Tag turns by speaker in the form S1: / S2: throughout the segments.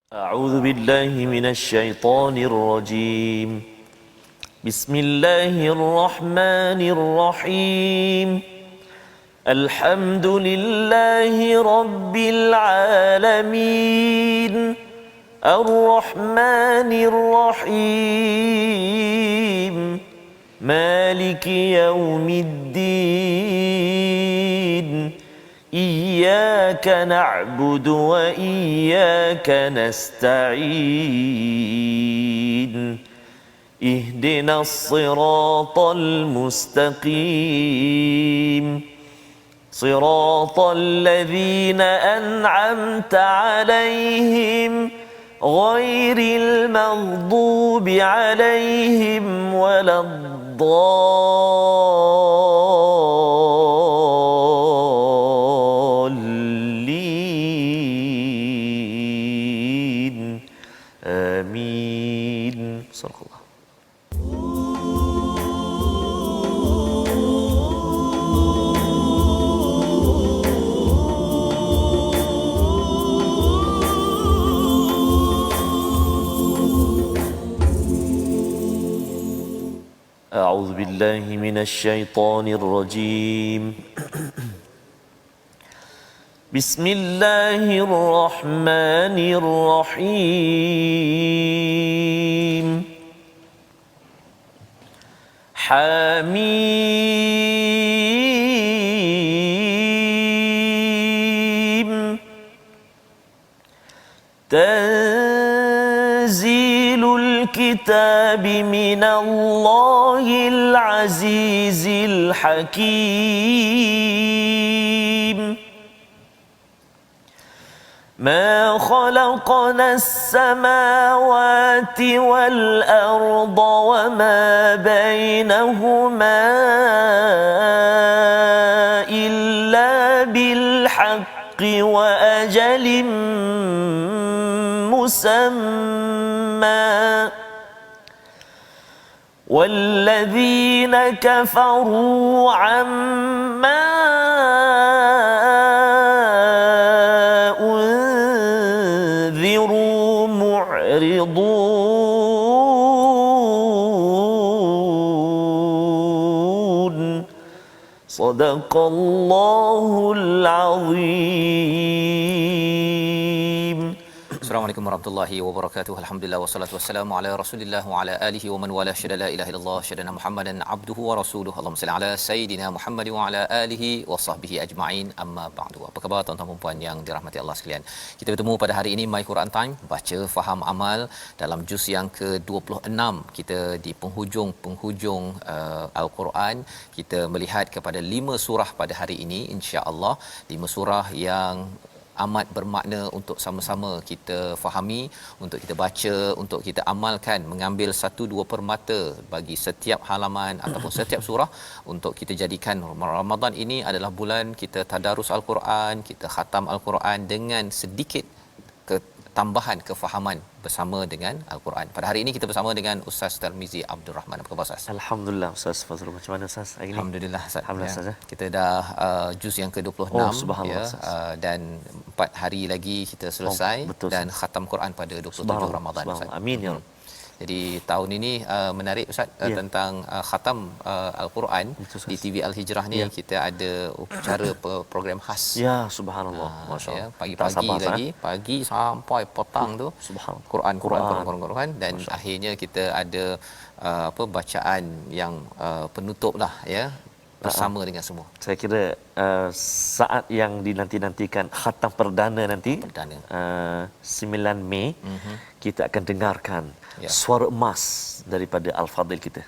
S1: أعوذ بالله من الشيطان الرجيم. بسم الله الرحمن الرحيم. الحمد لله رب العالمين. الرحمن الرحيم. مالك يوم الدين. إياك نعبد وإياك نستعين. اهدنا الصراط المستقيم. صراط الذين أنعمت عليهم غير المغضوب عليهم ولا الضالين. آمين. صدق الله. أعوذ بالله من الشيطان الرجيم. بسم الله الرحمن الرحيم. حميم. تنزيل الكتاب من الله العزيز الحكيم. ما خلقنا السماوات والأرض وما بينهما إلا بالحق وأجل مسمى. والذين كفروا عما أنذروا معرضون. صدق الله العظيم.
S2: Assalamualaikum warahmatullahi wabarakatuh. Alhamdulillah wassalatu wassalamu ala Rasulillah wa ala alihi wa man wala syada la ilaha illallah syadana Muhammadan abduhu wa rasuluhu. Allahumma salli ala sayidina Muhammad wa ala alihi wa sahbihi ajma'in. Amma ba'du. Apa khabar tuan-tuan dan puan yang dirahmati Allah sekalian? Kita bertemu pada hari ini My Quran Time, baca faham amal dalam juz yang ke-26. Kita di penghujung Al-Quran. Kita melihat kepada 5 surah pada hari ini insya-Allah. 5 surah yang amat bermakna untuk sama-sama kita fahami, untuk kita baca, untuk kita amalkan, mengambil 1-2 permata bagi setiap halaman ataupun setiap surah untuk kita jadikan Ramadan ini adalah bulan kita tadarus Al-Quran, kita khatam Al-Quran dengan sedikit tambahan kefahaman bersama dengan Al-Quran. Pada hari ini kita bersama dengan Ustaz Tarmizi Abdul Rahman. Apa khabar Ustaz?
S1: Alhamdulillah Ustaz Fazrul. Macam mana Ustaz hari ini?
S2: Alhamdulillah Ustaz.
S1: Alhamdulillah Ustaz.
S2: Kita dah juz yang ke-26
S1: subhanallah,
S2: dan 4 hari lagi kita selesai dan
S1: Ustaz.
S2: khatam Quran pada 27 Ramadan Ustaz.
S1: Amin ya.
S2: Jadi tahun ini menarik Ustaz tentang khatam Al-Quran di TV Al-Hijrah ni kita ada upacara program khas.
S1: Ya subhanallah. Masya-Allah.
S2: Pagi-pagi lagi, pagi sampai petang tu
S1: subhanallah.
S2: Quran dan akhirnya kita ada bacaan yang penutup lah ya bersama dengan semua.
S1: Saya kira saat yang dinanti-nantikan khatam perdana nanti 9 Mei kita akan dengarkan suara emas daripada Al-Fadhil kita.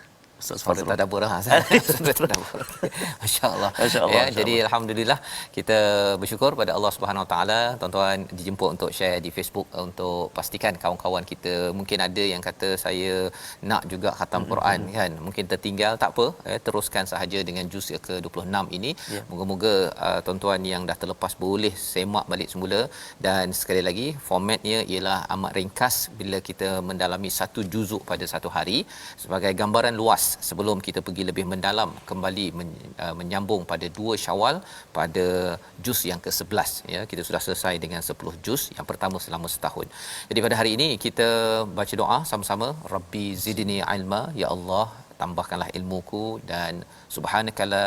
S2: Suara tadabbur lah. Masya-Allah. Ya, jadi alhamdulillah kita bersyukur pada Allah Subhanahu Wa Taala. Tuan-tuan dijemput untuk share di Facebook untuk pastikan kawan-kawan kita, mungkin ada yang kata saya nak juga khatam Quran kan, mungkin tertinggal, tak apa, teruskan sahaja dengan juz ke-26 ini. Moga-moga tuan-tuan yang dah terlepas boleh semak balik semula, dan sekali lagi formatnya ialah amat ringkas bila kita mendalami satu juzuk pada satu hari sebagai gambaran luas sebelum kita pergi lebih mendalam kembali menyambung pada 2 Syawal pada juz yang ke-11 ya. Kita sudah selesai dengan 10 juz yang pertama selama setahun. Jadi pada hari ini kita baca doa sama-sama, Rabbi zidni ilma, ya Allah tambahkanlah ilmuku, dan subhanakala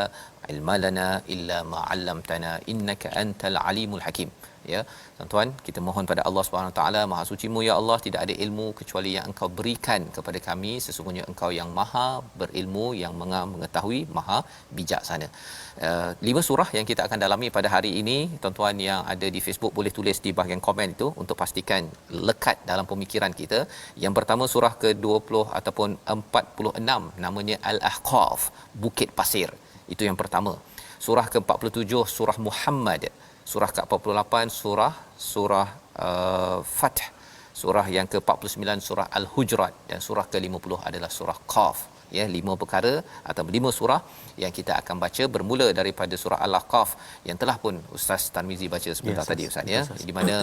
S2: ilma lana illa ma 'allamtana innaka antal alimul hakim. Ya, tuan-tuan, kita mohon pada Allah Subhanahu Wa Taala, Maha Suci-Mu ya Allah, tidak ada ilmu kecuali yang Engkau berikan kepada kami, sesungguhnya Engkau yang Maha berilmu, yang mengetahui, Maha bijaksana. 5 surah yang kita akan dalami pada hari ini, tuan-tuan yang ada di Facebook boleh tulis di bahagian komen itu untuk pastikan lekat dalam pemikiran kita. Yang pertama surah ke-20 ataupun 46, namanya Al-Ahqaf, Bukit Pasir. Itu yang pertama. Surah ke-47 surah Muhammad. Surah ke-48 surah Fath. Surah yang ke-49 surah Al-Hujurat, dan surah ke-50 adalah surah Qaf. Ya, 5 perkara atau 5 surah yang kita akan baca, bermula daripada surah Al-Ahqaf yang telah pun Ustaz Tarmizi baca sebentar tadi Ustaz ya. Di mana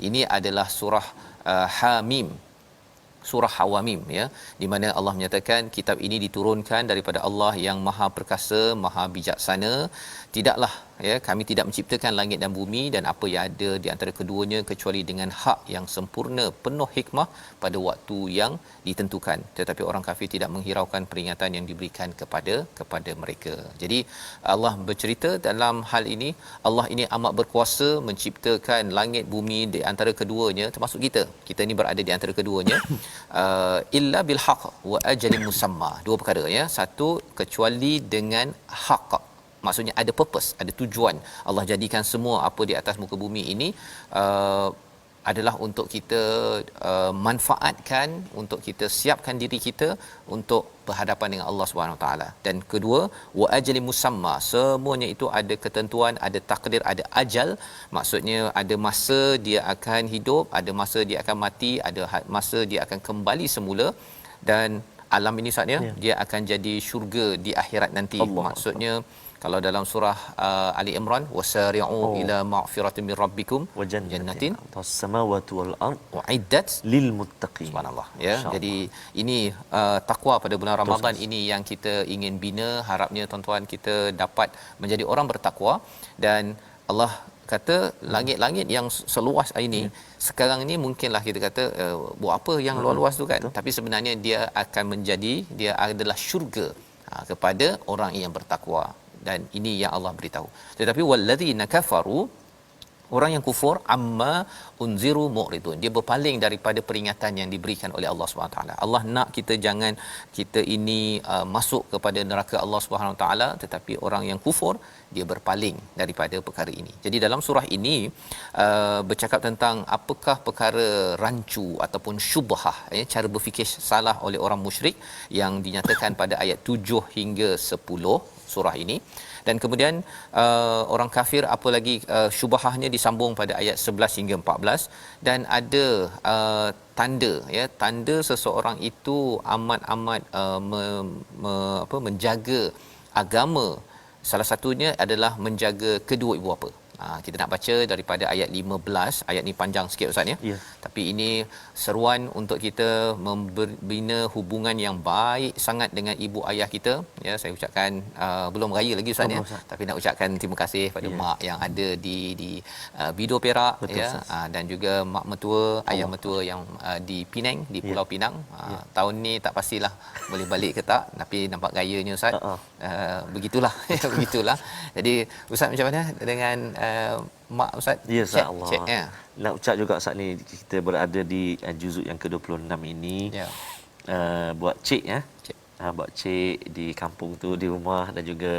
S2: ini adalah surah Hamim, surah Hawamim ya, di mana Allah menyatakan kitab ini diturunkan daripada Allah yang Maha Perkasa, Maha Bijaksana. Tidaklah ya, kami tidak menciptakan langit dan bumi dan apa yang ada di antara keduanya kecuali dengan hak yang sempurna, penuh hikmah pada waktu yang ditentukan. Tetapi orang kafir tidak menghiraukan peringatan yang diberikan kepada mereka. Jadi Allah bercerita dalam hal ini, Allah ini amat berkuasa menciptakan langit bumi di antara keduanya, termasuk kita. Kita ni berada di antara keduanya. Illa bil haqq wa ajalin musamma. 2 perkara ya. Satu, kecuali dengan hak. Maksudnya ada purpose, ada tujuan. Allah jadikan semua apa di atas muka bumi ini adalah untuk kita manfaatkan, untuk kita siapkan diri kita untuk berhadapan dengan Allah Subhanahu Wa Taala. Dan kedua, wa ajali musamma, semuanya itu ada ketentuan, ada takdir, ada ajal. Maksudnya ada masa dia akan hidup, ada masa dia akan mati, ada masa dia akan kembali semula, dan alam ini saatnya dia akan jadi syurga di akhirat nanti. Maksudnya kalau dalam surah Ali Imran, wasari'u ila maghfiratin min rabbikum
S1: wa jannatin as-samawati wal ard
S2: uiddat
S1: lil muttaqin.
S2: Subhanallah ya. Jadi ini takwa pada bulan Ramadan ini yang kita ingin bina. Harapnya tuan-tuan kita dapat menjadi orang bertakwa. Dan Allah kata langit-langit yang seluas ini sekarang ini mungkinlah kita kata buat apa yang luas-luas tu kan. Tapi sebenarnya dia akan menjadi, dia adalah syurga kepada orang yang bertakwa. Dan ini yang Allah beritahu. Tetapi walladzina kafaru, orang yang kufur, amma unziru mu'ridun, dia berpaling daripada peringatan yang diberikan oleh Allah Subhanahu Wa Taala. Allah nak kita jangan kita ini masuk kepada neraka Allah Subhanahu Wa Taala, tetapi orang yang kufur dia berpaling daripada perkara ini. Jadi dalam surah ini bercakap tentang apakah perkara rancu ataupun syubhah ya, cara berfikir salah oleh orang musyrik yang dinyatakan pada ayat 7 hingga 10 surah ini. Dan kemudian orang kafir apa lagi syubhahnya disambung pada ayat 11 hingga 14. Dan ada tanda ya, tanda seseorang itu amat menjaga agama. Salah satunya adalah menjaga kedua ibu bapa. Kita nak baca daripada ayat 15. Ayat ni panjang sikit Ustaz ya. Tapi ini seruan untuk kita membina hubungan yang baik sangat dengan ibu ayah kita ya. Saya ucapkan belum raya lagi Ustaz ya. Tapi nak ucapkan terima kasih pada mak yang ada di Bido Perak. Betul, ya. Dan juga mak mertua, ayah mertua yang di Penang, di Pulau Pinang. Tahun ni tak pastilah boleh balik ke tak, tapi nampak gayanya Ustaz. Begitulah. Begitulah. Jadi Ustaz macam mana dengan mak Ustaz?
S1: Ya, insya-Allah. Ya. Nak ucap juga Ustaz ni kita berada di juzuk yang ke-26 ini. Ya. Buat cik ya. Cik. Buat cik di kampung tu, di rumah, dan juga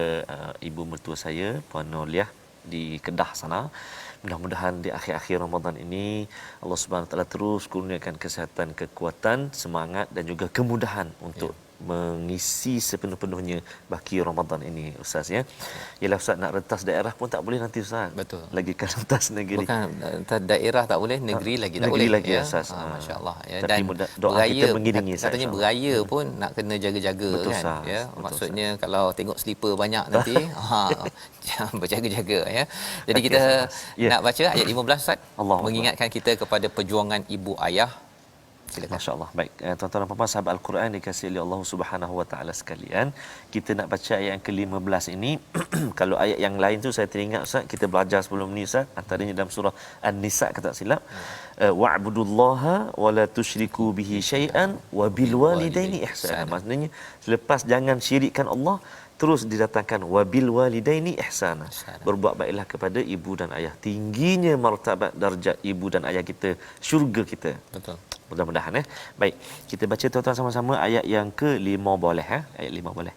S1: ibu mertua saya Puan Noliah di Kedah sana. Mudah-mudahan di akhir-akhir Ramadan ini Allah Subhanahu Taala terus kurniakan kesihatan, kekuatan, semangat dan juga kemudahan untuk mengisi sepenuh-penuhnya baki Ramadan ini Ustaz ya. Yalah Ustaz, nak rentas daerah pun tak boleh nanti Ustaz.
S2: Betul.
S1: Lagi kan rentas negeri.
S2: Bukan rentas daerah tak boleh, negeri lagi tak boleh
S1: lagi
S2: ya.
S1: Ustaz.
S2: Masya-Allah ya.
S1: Tapi
S2: Dan
S1: doa
S2: beraya,
S1: kita mengiringi
S2: katanya beraya pun nak kena jaga-jaga. Betul, kan
S1: Ustaz.
S2: Ya.
S1: Betul,
S2: maksudnya
S1: Ustaz.
S2: Kalau tengok slipper banyak nanti berjaga-jaga ya. Jadi kita nak baca ayat 15 Ustaz, mengingatkan kita kepada perjuangan ibu ayah. silakan.
S1: Masya-Allah. Baik, tuan-tuan dan puan-puan sahabat Al-Quran dikasihi oleh Allah Subhanahu Wa Taala sekalian, kita nak baca ayat yang ke-15 ini. Kalau ayat yang lain tu saya teringat Ustaz, kita belajar sebelum ni Ustaz, antaranya dalam surah An-Nisa kalau tak silap. Wa'budullaha wa la tusyriku bihi syai'an wa bil walidaini ihsana. Maksudnya selepas jangan syirikkan Allah, terus didatangkan wabil walidaini ihsana. Berbuat baiklah kepada ibu dan ayah. Tingginya martabat darjat ibu dan ayah kita, syurga kita.
S2: Betul.
S1: Mudah-mudahan Baik, kita baca tuan-tuan sama-sama ayat yang ke-5 boleh ayat 5 boleh.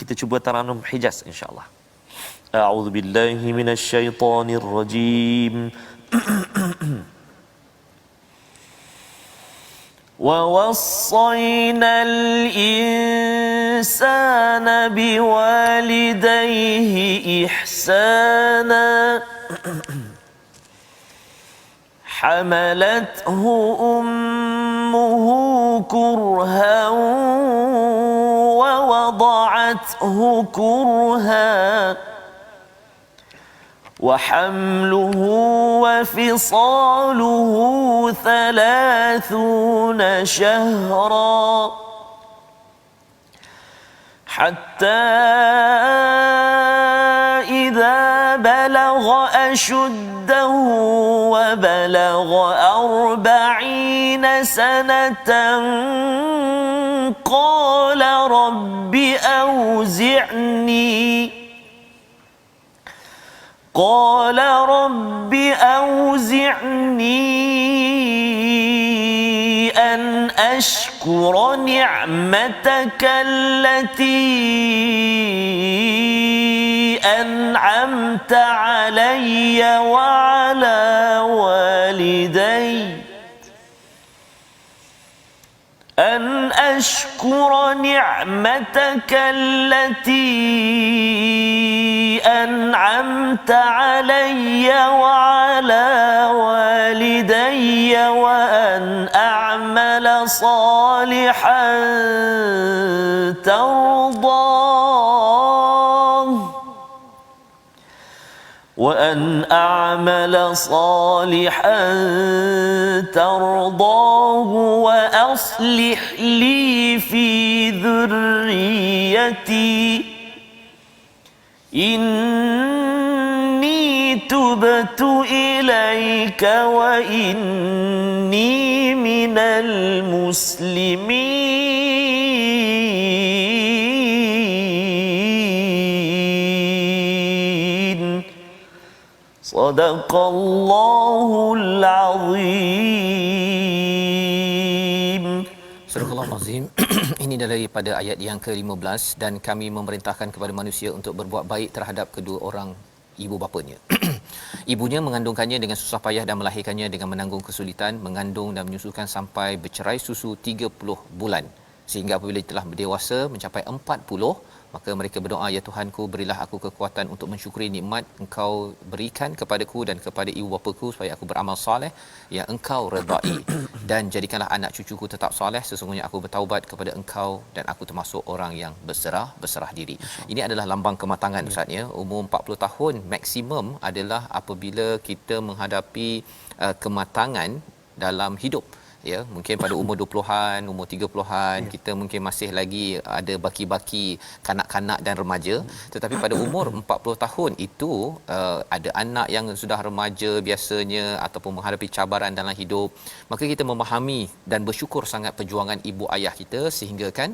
S1: Kita cuba Taranum Hijaz insya-Allah. A'udzubillahi minasyaitonir rajim. ووصينا الإنسان بوالديه إحسانا حملته أمه كرها ووضعته كرها وحمله وفصاله 30 شهرا حتى إذا بلغ أشده وبلغ 40 سنة قال رب أوزعني أن أشكر نعمتك التي أنعمت علي وعلى والدي أن أشكر نعمتك التي أنعمت علي وعلى والدي وأن أعمل صالحا ترضاه وأصلح لي في ذريتي إني تبت إليك وإني من المسلمين صدق الله العظيم.
S2: Surah Al-Azim. Ini daripada ayat yang ke-15, dan kami memerintahkan kepada manusia untuk berbuat baik terhadap kedua orang ibu bapanya. Ibunya mengandungkannya dengan susah payah dan melahirkannya dengan menanggung kesulitan, mengandung dan menyusukan sampai bercerai susu 30 bulan. Sehingga apabila telah berdewasa mencapai 40, maka mereka berdoa, ya Tuhanku, berilah aku kekuatan untuk mensyukuri nikmat Engkau berikan kepadaku dan kepada ibu bapaku supaya aku beramal soleh yang Engkau redai, dan jadikanlah anak cucuku tetap soleh. Sesungguhnya aku bertaubat kepada Engkau dan aku termasuk orang yang berserah diri. Ini adalah lambang kematangan Ustaz ya. Umur 40 tahun maksimum adalah apabila kita menghadapi kematangan dalam hidup. Ya, mungkin pada umur 20-an, umur 30-an kita mungkin masih lagi ada baki-baki kanak-kanak dan remaja, tetapi pada umur 40 tahun itu ada anak yang sudah remaja biasanya ataupun menghadapi cabaran dalam hidup, maka kita memahami dan bersyukur sangat perjuangan ibu ayah kita, sehingga kan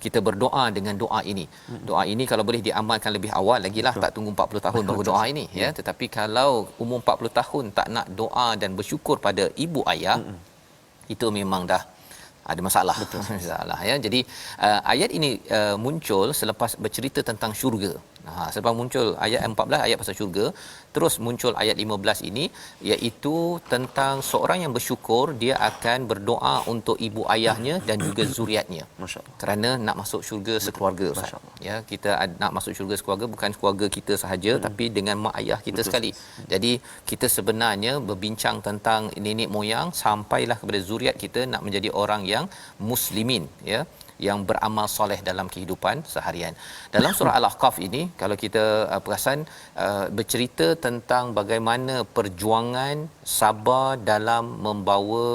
S2: kita berdoa dengan doa ini. Doa ini kalau boleh diamalkan lebih awal lagilah, tak tunggu 40 tahun baru doa ini ya. Tetapi kalau umur 40 tahun tak nak doa dan bersyukur pada ibu ayah, itu memang dah ada masalah. Betul. Masalah ya. Jadi ayat ini muncul selepas bercerita tentang syurga. Selepas muncul ayat 14 ayat pasal syurga, terus muncul ayat 15 ini, iaitu tentang seorang yang bersyukur dia akan berdoa untuk ibu ayahnya dan juga zuriatnya. Kerana nak masuk syurga sekeluarga Ustaz. Ya, kita nak masuk syurga sekeluarga, bukan keluarga kita sahaja tapi dengan mak ayah kita sekali. Jadi kita sebenarnya berbincang tentang nenek moyang sampailah kepada zuriat kita, nak menjadi orang yang muslimin ya, yang beramal soleh dalam kehidupan seharian. Dalam surah Al-Ahqaf ini kalau kita perasan bercerita tentang bagaimana perjuangan sabar dalam membawa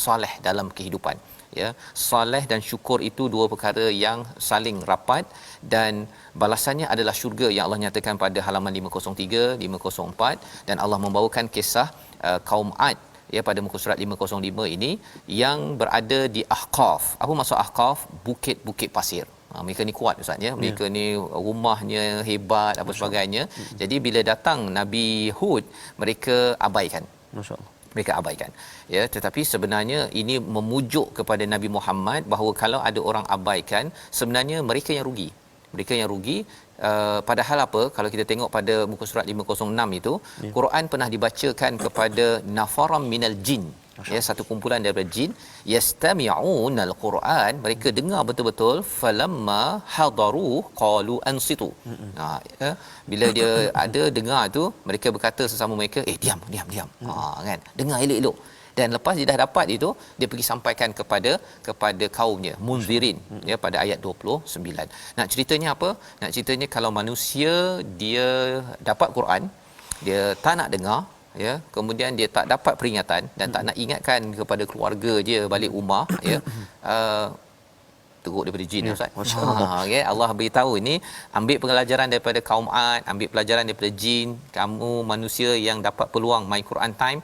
S2: soleh dalam kehidupan. Ya, soleh dan syukur itu dua perkara yang saling rapat, dan balasannya adalah syurga yang Allah nyatakan pada halaman 503 504, dan Allah membawakan kisah kaum Ad ya pada muka surat 505 ini yang berada di Ahqaf. Apa maksud Ahqaf? Bukit-bukit pasir. Mereka ni kuat ustaz ya. Mereka ni rumahnya hebat apa sebagainya. Jadi bila datang Nabi Hud, mereka abaikan.
S1: Masya-Allah.
S2: Mereka abaikan. Ya, tetapi sebenarnya ini memujuk kepada Nabi Muhammad bahawa kalau ada orang abaikan, sebenarnya mereka yang rugi. Mereka yang rugi. Padahal apa, kalau kita tengok pada muka surat 506 itu, Quran pernah dibacakan kepada nafaram minal jin, ya, satu kumpulan daripada jin, yastami'unal Quran, mereka dengar betul-betul, falamma hadaru qalu ansitu. Ya, bila dia ada dengar tu, mereka berkata sesama mereka, diam. Kan, dengar elok-elok. Dan lepas dia dah dapat itu, dia pergi sampaikan kepada kaumnya, munzirin, ya, pada ayat 29. Nak ceritanya apa? Nak ceritanya kalau manusia dia dapat Quran, dia tak nak dengar, ya, kemudian dia tak dapat peringatan dan tak nak ingatkan kepada keluarga dia balik rumah, ya, teruk daripada jin, ustaz. Okay, Allah beritahu ini, ambil pelajaran daripada kaum Ad, ambil pelajaran daripada jin, kamu manusia yang dapat peluang my Quran time,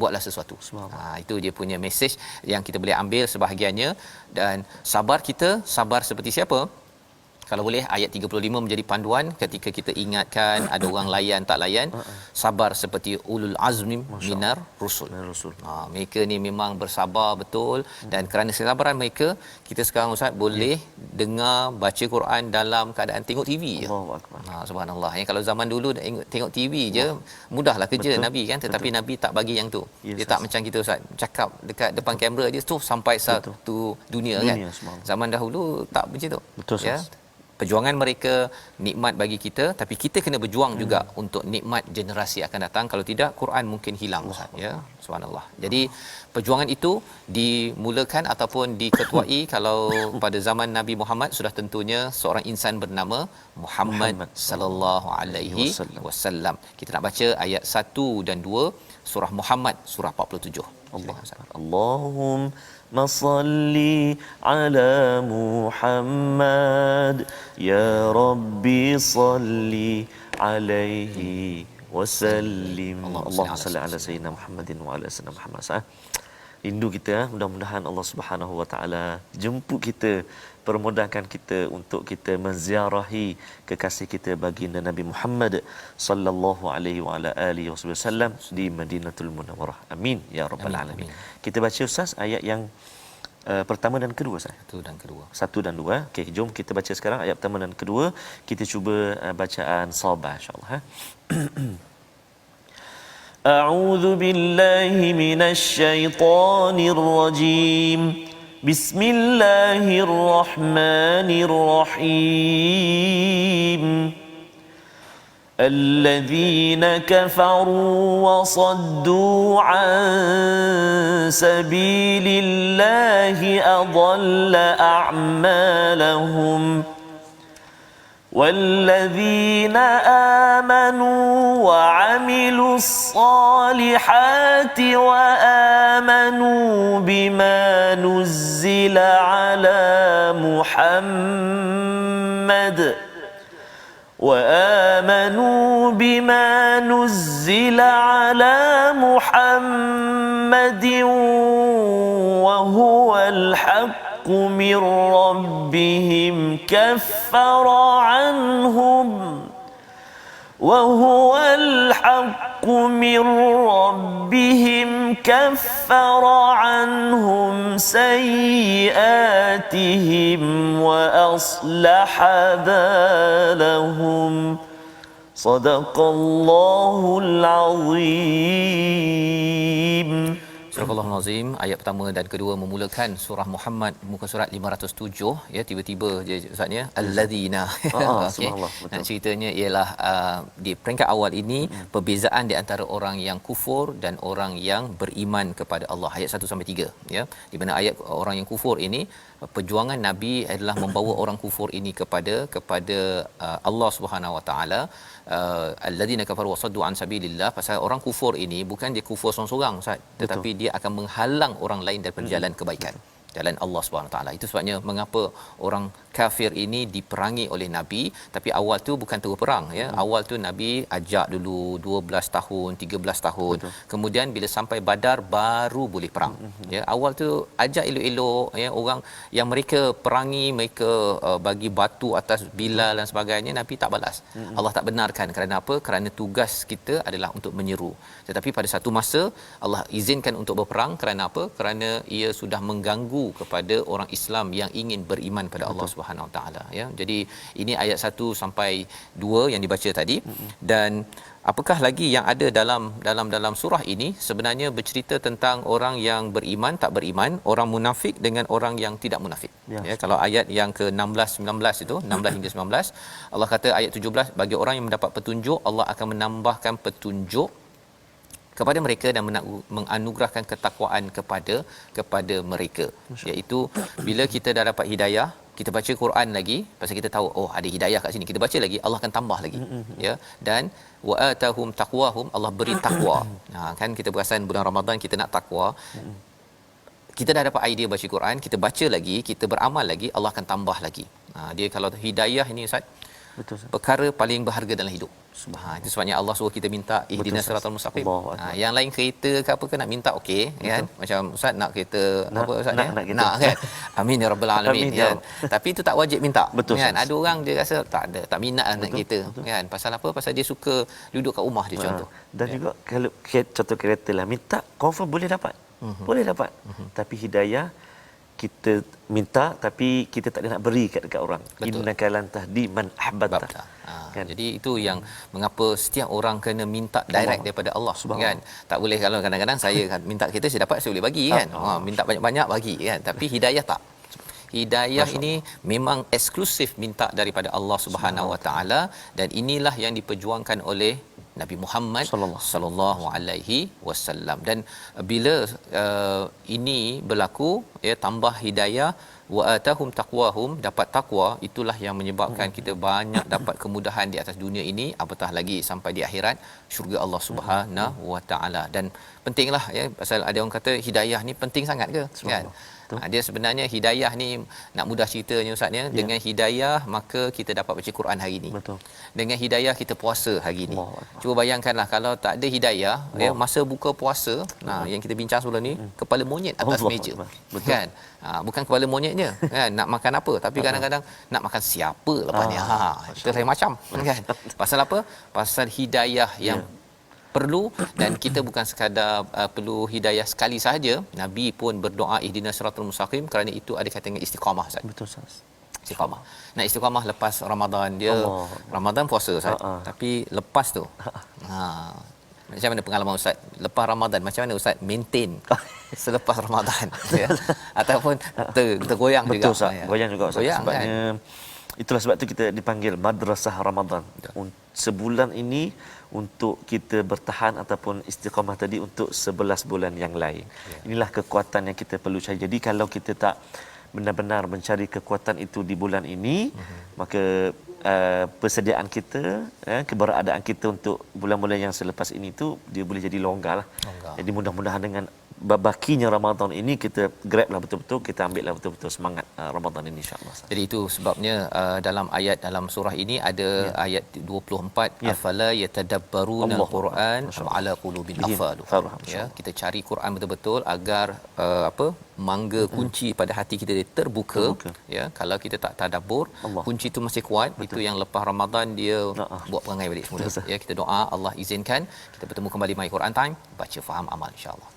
S2: buatlah sesuatu. Itu dia punya mesej yang kita boleh ambil sebahagiannya. Dan sabar kita, sabar seperti siapa? Kalau boleh ayat 35 menjadi panduan ketika kita ingatkan ada orang layan tak layan. Sabar seperti ulul azmi minar rusul. Mereka ni memang bersabar betul, dan kerana kesabaran mereka, kita sekarang ustaz boleh dengar baca Quran dalam keadaan tengok TV je. Subhanallah. Ya, kalau zaman dulu tengok TV je mudahlah kerja Nabi kan, tetapi Nabi tak bagi yang tu. Dia tak macam kita ustaz cakap dekat depan kamera dia tu sampai satu dunia kan. Zaman dahulu tak macam tu.
S1: Betul,
S2: ya. Perjuangan mereka nikmat bagi kita, tapi kita kena berjuang juga untuk nikmat generasi akan datang. Kalau tidak, Quran mungkin hilang, ya. Subhanallah. Jadi perjuangan itu dimulakan ataupun diketuai kalau pada zaman Nabi Muhammad, sudah tentunya seorang insan bernama Muhammad sallallahu alaihi wasallam. Kita nak baca ayat 1 dan 2 surah Muhammad surah 47.
S1: Allahumma salli ala Muhammad ya Rabbi salli alaihi wasallim. Allahumma salli ala sayyidina Muhammadin wa ala sayyidina Muhammad. Rindu kita, mudah-mudahan Allah Subhanahu wa taala jemput kita, permudahkan kita untuk kita menziarahi kekasih kita baginda Nabi Muhammad sallallahu alaihi wa ala alihi wasallam di Madinatul Munawwarah. Amin ya rabbal alamin. Kita baca ustaz ayat yang pertama dan kedua, Ustaz. Satu dan dua. Okey, jom kita baca sekarang ayat pertama dan kedua. Kita cuba bacaan sabah insya-Allah. A'udzu billahi minasy syaithanir rajim. Bismillahirrahmanirrahim. الذين كفروا وصدوا عن سبيل الله أضل أعمالهم والذين آمنوا وعملوا الصالحات وآمنوا بما نزل على محمد وهو الحق من ربهم كفر عنهم سيئاتهم وأصلح بالهم صدق الله العظيم.
S2: Surah Al-Azim ayat pertama dan kedua memulakan surah Muhammad muka surat 507, ya, tiba-tiba je ustaznya alladzina. Okey. Nak ceritanya ialah di peringkat awal ini perbezaan di antara orang yang kufur dan orang yang beriman kepada Allah, ayat 1 sampai 3, ya. Di mana ayat orang yang kufur ini perjuangan Nabi adalah membawa orang kufur ini kepada Allah Subhanahu Wa Taala. Alladzina kafaru wasaddu an sabilillah, pasal orang kufur ini bukan dia kufur seorang-seorang Ustaz, tetapi dia akan menghalang orang lain daripada jalan kebaikan, jalan Allah Subhanahu Wa Taala. Itu sebabnya mengapa orang kafir ini diperangi oleh Nabi, tapi awal tu bukan terus perang ya. Awal tu Nabi ajak dulu 12 tahun, 13 tahun. Betul. Kemudian bila sampai Badar baru boleh perang. Ya, awal tu ajak elok-elok ya, orang yang mereka perangi, mereka bagi batu atas Bilal dan sebagainya, Nabi tak balas. Allah tak benarkan. Kerana apa? Kerana tugas kita adalah untuk menyeru. Tetapi pada satu masa Allah izinkan untuk berperang. Kerana apa? Kerana ia sudah mengganggu kepada orang Islam yang ingin beriman pada Allah Subhanahu Wa Taala ya. Jadi ini ayat 1 sampai 2 yang dibaca tadi. Dan apakah lagi yang ada dalam surah ini? Sebenarnya bercerita tentang orang yang beriman, tak beriman, orang munafik dengan orang yang tidak munafik ya. Kalau ayat yang ke-16 19 itu 16 hingga 19, Allah kata ayat 17, bagi orang yang mendapat petunjuk Allah akan menambahkan petunjuk kepada mereka dan menganugerahkan ketakwaan kepada mereka. Iaitu bila kita dah dapat hidayah, kita baca Quran lagi, pasal kita tahu oh ada hidayah kat sini, kita baca lagi, Allah akan tambah lagi ya. Dan wa atahum taqwahum, Allah beri takwa. Kan kita perasan bulan Ramadan kita nak takwa. Kita dah dapat idea baca Quran, kita baca lagi, kita beramal lagi, Allah akan tambah lagi. Dia kalau hidayah ini Ustaz, betul, perkara paling berharga dalam hidup. Itu sebabnya Allah suruh kita minta ihdinas siratal mustaqim. Yang lain kereta ke apa ke nak minta okey kan. Macam ustaz nak kereta apa ustaz nak kan. Amin ya rabbal alamin kan. Tapi itu tak wajib minta.
S1: Betul,
S2: kan. Ada orang dia rasa tak minat nak kereta kan. Pasal apa? Pasal dia suka duduk kat rumah dia contoh.
S1: Dan juga kalau contoh kereta lah minta confirm boleh dapat. Boleh dapat. Tapi hidayah kita minta tapi kita tak ada nak beri dekat orang. Innaka lan tahdi man ahbabta.
S2: Kan? Jadi itu yang mengapa setiap orang kena minta direct daripada Allah kan. Tak boleh kalau kadang-kadang saya kan minta kita saya dapat saya boleh bagi kan. Minta banyak-banyak bagi kan. Tapi hidayah tak. Hidayah ini memang eksklusif minta daripada Allah Subhanahu Wa Taala, dan inilah yang diperjuangkan oleh Nabi Muhammad sallallahu alaihi wasallam. Dan bila ini berlaku ya, tambah hidayah, wa atahum taqwahum, dapat takwa, itulah yang menyebabkan kita banyak dapat kemudahan di atas dunia ini, apatah lagi sampai di akhirat syurga Allah Subhanahu wa taala. Dan pentinglah ya, pasal ada orang kata hidayah ni penting sangat ke kan. Dia sebenarnya hidayah ni nak mudah ceritanya ustaz ya, dengan hidayah maka kita dapat baca Quran hari ni. Betul. Dengan hidayah kita puasa hari ni. Cuba bayangkanlah kalau tak ada hidayah ya, masa buka puasa yang kita bincang sebelum ni, kepala monyet atas meja. Betul. Kan? Bukan kepala monyetnya kan nak makan apa, tapi kadang-kadang nak makan siapa lepas ni. Itu lain macam kan. Pasal apa? Pasal hidayah yang perlu, dan kita bukan sekadar perlu hidayah sekali sahaja. Nabi pun berdoa ihdinas siratal mustaqim, kerana itu ada kaitan dengan istiqamah Ustaz. Betul Ustaz. Istiqamah. Nah, istiqamah lepas Ramadan dia Ramadan puasa Ustaz. Tapi lepas tu macam mana pengalaman Ustaz lepas Ramadan? Macam mana Ustaz maintain selepas Ramadan ya? Ataupun tergoyang juga.
S1: Betul Ustaz. Goyang juga Ustaz. Sebabnya kan? Itulah sebab tu kita dipanggil Madrasah Ramadan. Sebulan ini untuk kita bertahan ataupun istiqamah tadi untuk 11 bulan yang lain. Inilah kekuatan yang kita perlu cari. Jadi kalau kita tak benar-benar mencari kekuatan itu di bulan ini, maka persediaan kita, keberadaan kita untuk bulan-bulan yang selepas ini tu dia boleh jadi longgar lah. Jadi mudah-mudahan dengan bakinya Ramadan ini kita grab lah betul-betul, kita ambil lah betul-betul semangat Ramadan ini insya-Allah.
S2: Jadi itu sebabnya dalam surah ini ada ayat 24, afala yatadabbaruna al-Quran am ala qulubin aqfaluha. Ya, kita cari Quran betul-betul agar mangga kunci pada hati kita terbuka. Ya, kalau kita tak tadabbur, kunci itu masih kuat. Itu yang lepas Ramadan dia buat perangai balik semula. Ya, kita doa Allah izinkan kita bertemu kembali My Quran Time, baca faham amal insya-Allah.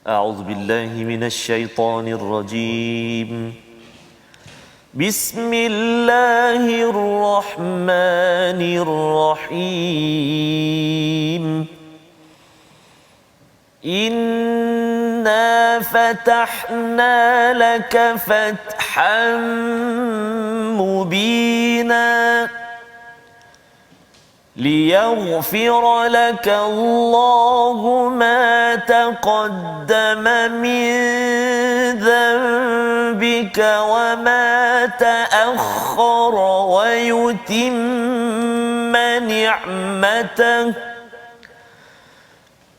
S1: أعوذ بالله من الشيطان الرجيم. بسم الله الرحمن الرحيم. إنا فتحنا لك فتحا مبينا ليغفر لك الله ما تقدم من ذنبك وما تأخر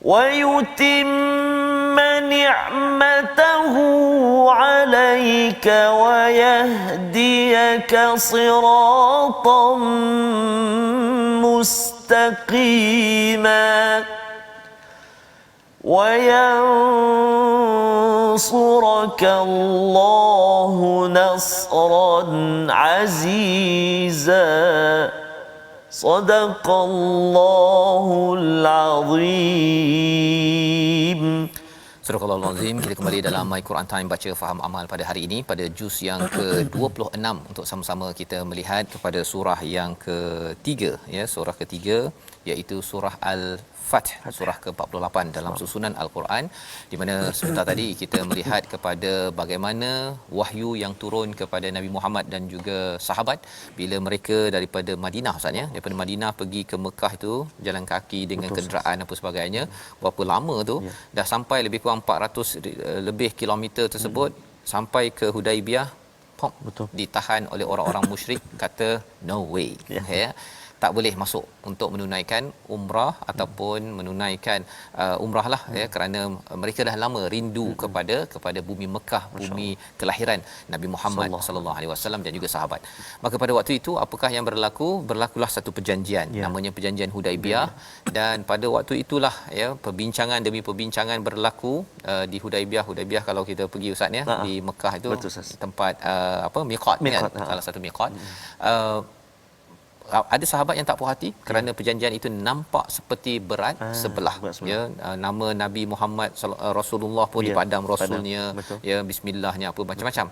S1: ويتم نعمته عليك ويهديك صراطا مستقيما وينصرك الله نصرا عزيزا صدق الله العظيم.
S2: Surah Al-Azim, kita kembali dalam My Quran Time baca faham amal pada hari ini pada juz yang ke-26 untuk sama-sama kita melihat kepada surah yang ketiga, ya, surah ketiga iaitu surah Al-Fath, surah ke-48 dalam susunan Al-Quran, di mana sebentar tadi kita melihat kepada bagaimana wahyu yang turun kepada Nabi Muhammad dan juga sahabat bila mereka daripada Madinah, Ustaz, ya, daripada Madinah pergi ke Mekah itu jalan kaki dengan kenderaan apa sebagainya, berapa lama tu, dah sampai lebih kurang 400 lebih kilometer tersebut, sampai ke Hudaibiyah, pop, ditahan oleh orang-orang musyrik, kata no way, ya, tak boleh masuk untuk menunaikan umrah ataupun menunaikan umrah lah, ya, kerana mereka dah lama rindu kepada bumi Mekah, bumi kelahiran Nabi Muhammad sallallahu alaihi wasallam dan juga sahabat. Maka pada waktu itu apakah yang berlaku? Berlakulah satu perjanjian, namanya perjanjian Hudaibiyah, dan pada waktu itulah, ya, perbincangan demi perbincangan berlaku di Hudaibiyah. Hudaibiyah kalau kita pergi, Ustaz, ya, di Mekah itu tempat miqat, kan, salah satu miqat. Ada sahabat yang tak puas hati kerana perjanjian itu nampak seperti berat sebelah, ya, nama Nabi Muhammad Rasulullah pun dipadam rasulnya, ya, bismillahnya apa macam-macam.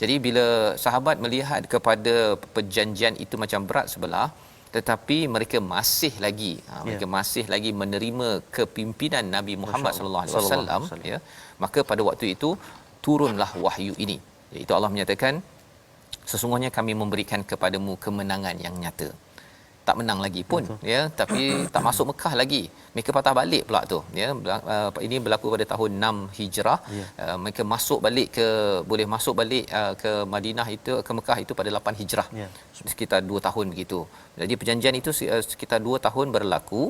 S2: Jadi bila sahabat melihat kepada perjanjian itu macam berat sebelah, tetapi mereka masih lagi masih lagi menerima kepimpinan Nabi Muhammad sallallahu alaihi wasallam, ya, maka pada waktu itu turunlah wahyu ini, iaitu Allah menyatakan, sesungguhnya kami memberikan kepadamu kemenangan yang nyata. Tak menang lagi pun, ya, tapi tak masuk Mekah lagi, mereka patah balik pula tu, ya. Ini berlaku pada tahun 6 Hijrah. Mereka boleh masuk balik ke Madinah itu, ke Mekah itu pada 8 Hijrah, sekitar 2 tahun begitu. Jadi perjanjian itu sekitar 2 tahun berlaku.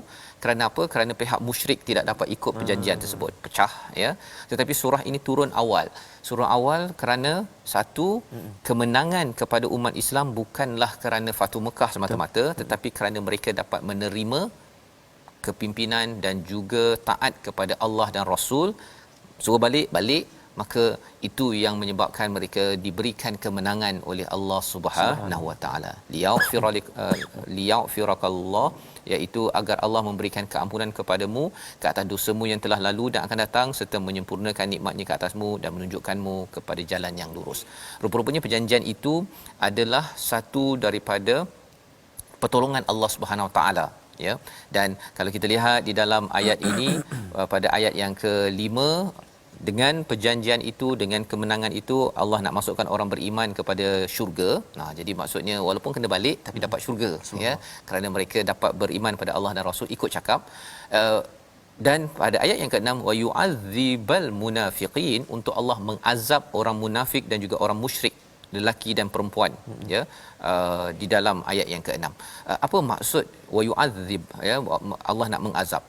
S2: Kerana apa? Kerana pihak musyrik tidak dapat ikut perjanjian tersebut, pecah, ya. Tetapi surah ini turun awal. Surah awal kerana satu, kemenangan kepada umat Islam bukanlah kerana Fatu Mekah semata-mata, tetapi kerana mereka dapat menerima kepimpinan dan juga taat kepada Allah dan Rasul, suruh balik, maka itu yang menyebabkan mereka diberikan kemenangan oleh Allah Subhanahu Wa Taala. Liya'firakallah, iaitu agar Allah memberikan keampunan kepadamu ke atas dosamu yang telah lalu dan akan datang, serta menyempurnakan nikmat-Nya ke atasmu dan menunjukkanmu kepada jalan yang lurus. Rupa-rupanya perjanjian itu adalah satu daripada pertolongan Allah Subhanahu Wa Taala, ya. Dan kalau kita lihat di dalam ayat ini, pada ayat yang ke-5, dengan perjanjian itu, dengan kemenangan itu, Allah nak masukkan orang beriman kepada syurga. Nah, jadi maksudnya walaupun kena balik tapi dapat syurga, ya, kerana mereka dapat beriman pada Allah dan Rasul, ikut cakap. Dan pada ayat yang ke-6, wa yu'adzibal munafiqin, untuk Allah mengazab orang munafik dan juga orang musyrik, lelaki dan perempuan, ya, di dalam ayat yang ke-6. Apa maksud wa yu'adzib, ya, Allah nak mengazab?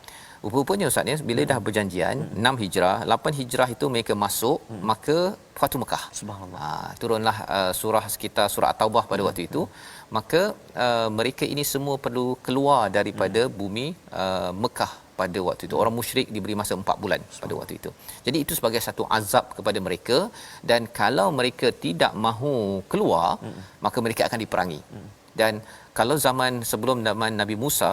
S2: Rupanya, Ustaz, ya, bila dah berjanjian 6 Hijrah, 8 Hijrah itu mereka masuk, maka Fatu Mekah, subhanallah, turunlah surah sekitar surah At-Taubah pada waktu itu. Maka mereka ini semua perlu keluar daripada bumi Mekah pada waktu itu. Orang musyrik diberi masa 4 bulan pada waktu itu. Jadi itu sebagai satu azab kepada mereka, dan kalau mereka tidak mahu keluar, maka mereka akan diperangi. Dan kalau zaman sebelum zaman Nabi Musa,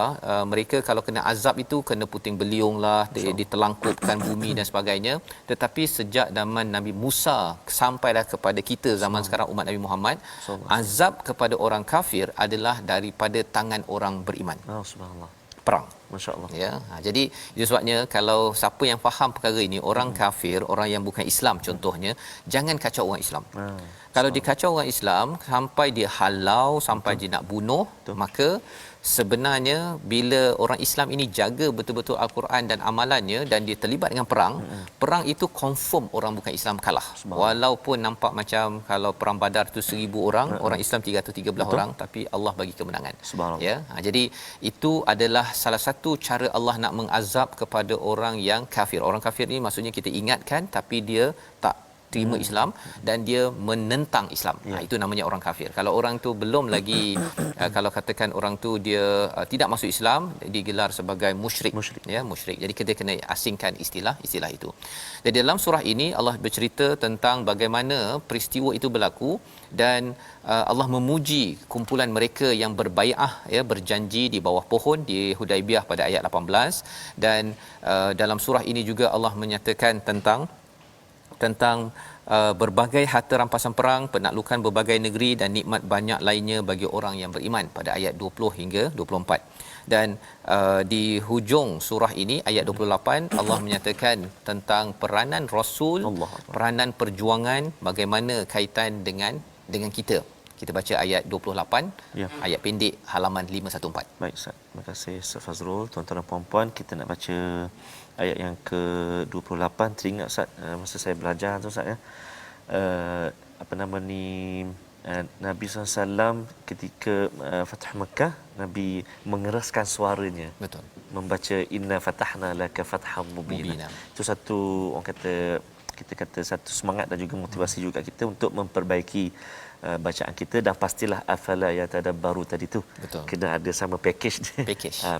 S2: mereka kalau kena azab itu kena puting beliung lah, ditelangkupkan bumi dan sebagainya. Tetapi sejak zaman Nabi Musa sampailah kepada kita zaman sekarang umat Nabi Muhammad, azab kepada orang kafir adalah daripada tangan orang beriman.
S1: Subhanallah.
S2: Perang.
S1: Masya-Allah.
S2: Ya. Jadi itu sebabnya kalau siapa yang faham perkara ini, orang kafir, orang yang bukan Islam contohnya, jangan kacau orang Islam. Kalau dikacau orang Islam sampai dia halau, sampai dia nak bunuh, maka sebenarnya bila orang Islam ini jaga betul-betul Al-Quran dan amalannya dan dia terlibat dengan perang, perang itu confirm orang bukan Islam kalah. Walaupun nampak macam kalau perang Badar tu 1000 orang, orang Islam 313 orang, tapi Allah bagi kemenangan. Ya. Jadi itu adalah salah satu cara Allah nak mengazab kepada orang yang kafir. Orang kafir ni maksudnya kita ingatkan tapi dia tak terima Islam dan dia menentang Islam. Itu namanya orang kafir. Kalau orang tu belum lagi kalau katakan orang tu dia tidak masuk Islam, digelar sebagai musyrik. Ya, musyrik. Jadi kita kena asingkan istilah itu. Jadi dalam surah ini Allah bercerita tentang bagaimana peristiwa itu berlaku dan Allah memuji kumpulan mereka yang berbai'ah, ya, berjanji di bawah pohon di Hudaibiyah pada ayat 18, dan dalam surah ini juga Allah menyatakan tentang berbagai harta rampasan perang, penaklukan berbagai negeri dan nikmat banyak lainnya bagi orang yang beriman pada ayat 20 hingga 24. Dan di hujung surah ini ayat 28 Allah menyatakan tentang peranan Rasul, peranan perjuangan, bagaimana kaitan dengan kita. Kita baca ayat 28, ayat pendek halaman 514.
S1: Baik Ustaz. Terima kasih Ustaz Fazrul. Tuan-tuan dan puan-puan, kita nak baca ayat yang ke-28. Teringat Ustaz, masa saya belajar tu Ustaz, ya. Nabi SAW ketika Fatah Mekah, Nabi mengeraskan suaranya.
S2: Betul.
S1: Membaca inna fatahna laka fatham mubina. Itu satu, orang kata, kita kata satu semangat dan juga motivasi juga kita untuk memperbaiki bacaan kita, dan pastilah afala yatadabbaru tadi tu.
S2: Betul.
S1: Kena ada sama package dia.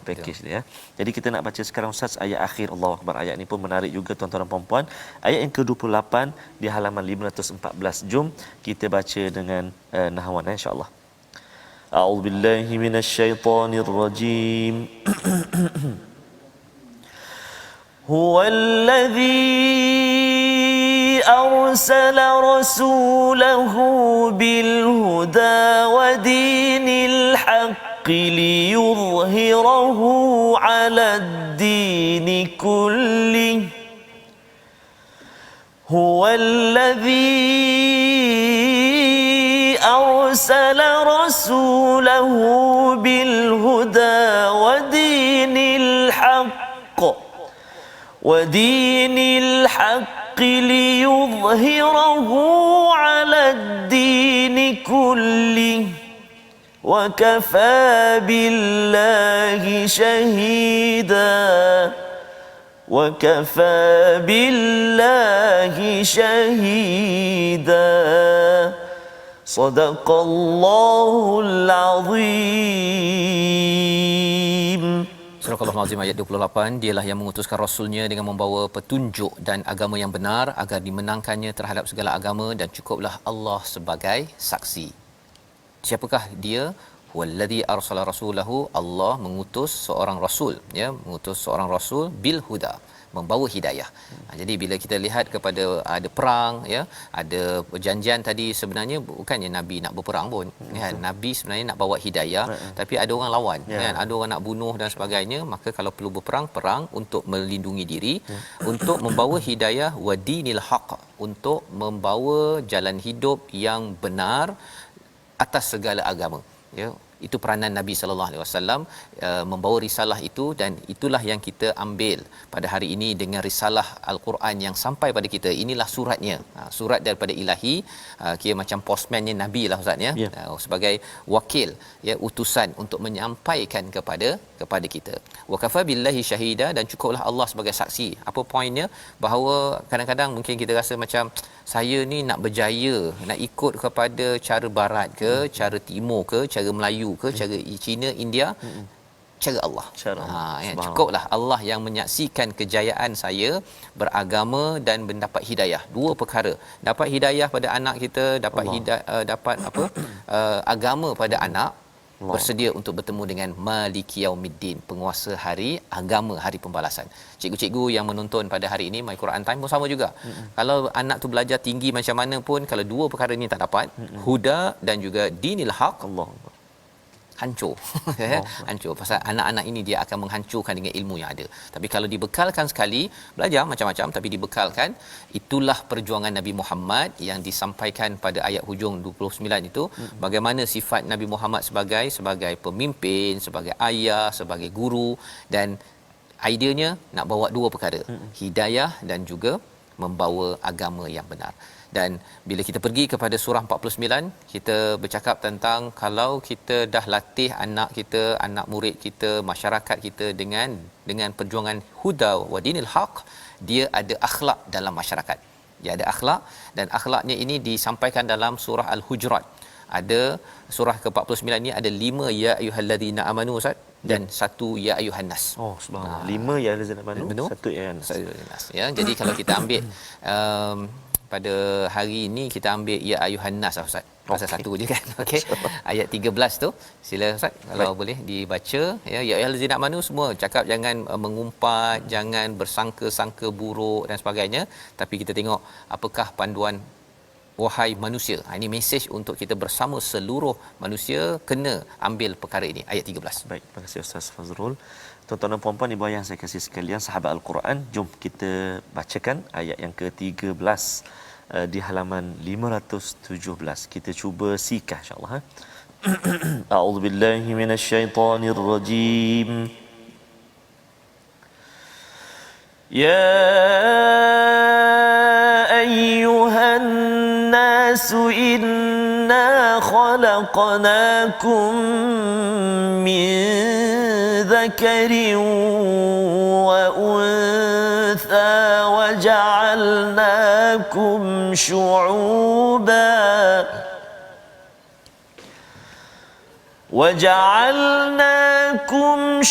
S1: Package dia, ya. Jadi kita nak baca sekarang Ustaz ayat akhir. Allahu Akbar. Ayat ni pun menarik juga tuan-tuan dan puan-puan. Ayat yang ke-28 di halaman 514. Jom kita baca dengan nahwan, insya-Allah. A'udzubillahi minasyaitonirrajim. Huwallazi أرسل رسوله بالهدى ودين الحق ليظهره على الدين كله هو الذي أرسل رسوله بالهدى ودين الحق ليظهره على الدين كله وكفى بالله شهيدا صدق الله العظيم.
S2: Surah Al-Azim ayat 28, dialah yang mengutuskan Rasulnya dengan membawa petunjuk dan agama yang benar agar dimenangkannya terhadap segala agama, dan cukuplah Allah sebagai saksi. Siapakah dia? Wallazi arsala rasulahu, Allah mengutus seorang rasul, ya, mengutus seorang rasul bil huda, membawa hidayah. Jadi bila kita lihat kepada ada perang, ya, ada perjanjian tadi, sebenarnya bukannya Nabi nak berperang pun, kan. Nabi sebenarnya nak bawa hidayah, tapi ada orang lawan, kan, ada orang nak bunuh dan sebagainya. Maka kalau perlu berperang, perang untuk melindungi diri, untuk membawa hidayah wa dinil haq, untuk membawa jalan hidup yang benar atas segala agama, ya. Itu peranan Nabi sallallahu alaihi wasallam, membawa risalah itu, dan itulah yang kita ambil pada hari ini dengan risalah Al-Quran yang sampai pada kita. Inilah suratnya, surat daripada ilahi, kira macam postman-nya Nabi lah Ustaz, ya. Sebagai wakil, ya, utusan untuk menyampaikan kepada kita. Wa kafa billahi syahida, dan cukuplah Allah sebagai saksi. Apa poinnya? Bahawa kadang-kadang mungkin kita rasa macam saya ni nak berjaya, nak ikut kepada cara barat ke, cara timur ke, cara Melayu ke, cara Cina, India, cara Allah. Ya, cukuplah Allah yang menyaksikan kejayaan saya beragama dan mendapat hidayah. Dua perkara, dapat hidayah pada anak kita, dapat dapat agama pada anak, bersedia untuk bertemu dengan Maliki Yaumiddin, penguasa hari agama, hari pembalasan. Cikgu-cikgu yang menonton pada hari ini My Quran Time pun sama juga. Kalau anak tu belajar tinggi macam mana pun, kalau dua perkara ni tak dapat, huda dan juga dinil haq,
S1: Allah.
S2: hancur. Hancur pasal anak-anak ini dia akan menghancurkan dengan ilmu yang ada. Tapi kalau dibekalkan sekali, belajar macam-macam tapi dibekalkan, itulah perjuangan Nabi Muhammad yang disampaikan pada ayat hujung 29 itu. Bagaimana sifat Nabi Muhammad sebagai pemimpin, sebagai ayah, sebagai guru, dan ideanya nak bawa dua perkara, hidayah dan juga membawa agama yang benar. Dan bila kita pergi kepada surah 49, kita bercakap tentang kalau kita dah latih anak kita, anak murid kita, masyarakat kita dengan perjuangan huda wa dinil haq, dia ada akhlak dalam masyarakat. Dia ada akhlak, dan akhlaknya ini disampaikan dalam surah Al-Hujurat. Ada surah ke-49 ni ada 5 ya ayyuhallazina amanu, Ustaz, dan 1 ya ayyuhan nas.
S1: Oh, subhanallah. 5 ya ayyuhallazina amanu, 1 ya ayyuhan nas.
S2: Ya, jadi kalau kita ambil pada hari ini kita ambil ya ayuhan nas, Ustaz. Pasal satu je kan. Okey. Ayat 13 tu, sila Ustaz kalau boleh dibaca, ya ayyuhallazina amanu, semua cakap jangan mengumpat, jangan bersangka-sangka buruk dan sebagainya, tapi kita tengok apakah panduan wahai manusia. Ini mesej untuk kita bersama seluruh manusia kena ambil perkara ini. Ayat 13.
S1: Baik, terima kasih Ustaz Fazrul. Tuan-tuan dan puan-puan, ibu ayah saya kasih sekalian, sahabat Al-Quran, jom kita bacakan ayat yang ke-13 di halaman 517. Kita cuba sikah insya-Allah. A'udzubillahi minasyaitonirrajim. Ya ayyuhan nas, inna khalaqnakum min dhakarin wa untha waja'alnakum